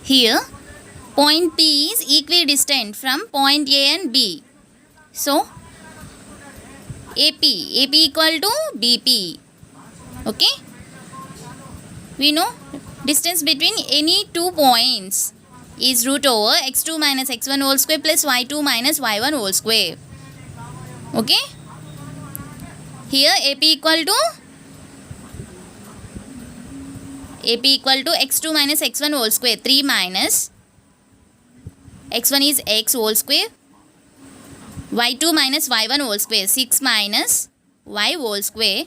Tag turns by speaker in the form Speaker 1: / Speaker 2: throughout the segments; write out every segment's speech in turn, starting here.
Speaker 1: Here point P is equidistant from point A and B. So AP equal to BP. Okay. We know distance between any two points is root over x2 minus x1 whole square plus y2 minus y1 whole square. Okay. Here AP equal to x2 minus x1 whole square. 3 minus x1 is x whole square. y2 minus y1 whole square. 6 minus y whole square.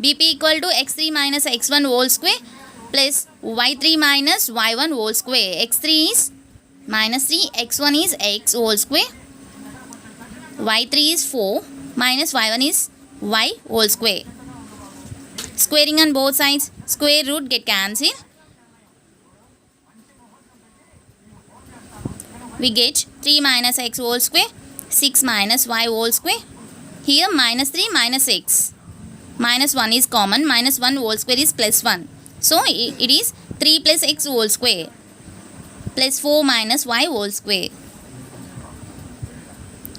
Speaker 1: BP equal to x3 minus x1 whole square plus y3 minus y1 whole square. x3 is minus 3, x1 is x whole square, y3 is 4 minus y1 is y whole square. Squaring on both sides, square root get cancelled. We get 3 minus x whole square, 6 minus y whole square. Here minus 3 minus x. Minus 1 is common, minus 1 whole square is plus 1. So it is 3 plus x whole square plus 4 minus y whole square.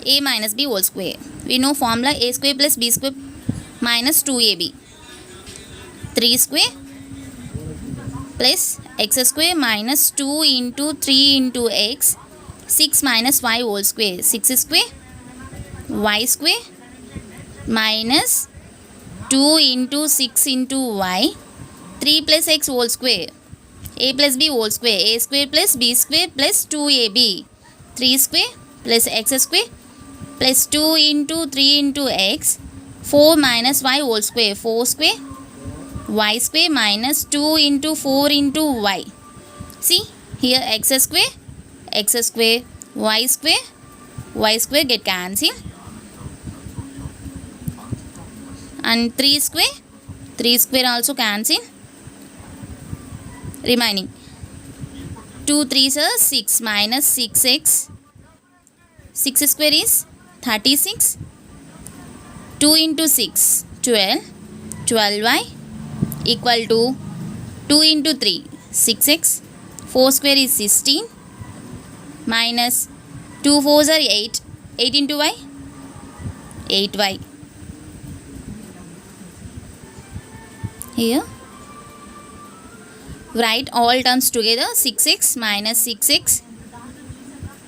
Speaker 1: A minus b whole square. We know formula a square plus b square minus 2ab. 3 square plus x square minus 2 into 3 into x. 6 minus y whole square. 6 square y square minus 2 into 6 into y. 3 plus x whole square. A plus b whole square. A square plus b square plus 2ab. 3 square plus x square plus 2 into 3 into x. 4 minus y whole square. 4 square y square minus 2 into 4 into y. See here x square y square get cancelled. And 3 square also cancel. Remaining 2 3s are 6 minus 6x. 6 square is 36. 2 into 6 12. 12y equal to 2 into 3 6x. 4 square is 16 minus 2 4s are 8. 8 into y 8y. Here write all terms together. 6x minus 6x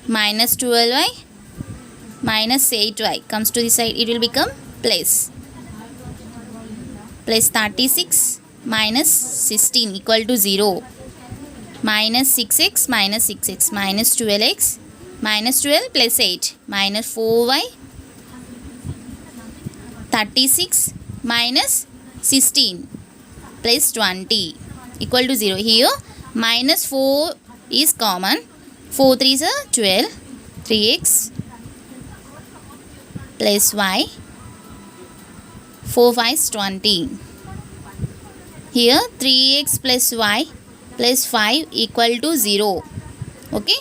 Speaker 1: minus 12y minus 8y comes to this side. It will become plus 36 minus 16 equal to 0 minus 6x minus 12x minus 12 plus 8 minus 4y. 36 minus 16 plus 20 equal to 0. Here minus 4 is common. 4 3s are 12. 3x plus y. 4 5 is 20. Here 3x plus y plus 5 equal to 0. Okay.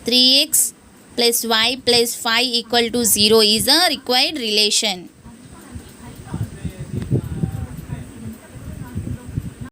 Speaker 1: 3x plus y plus 5 equal to 0 is a required relation.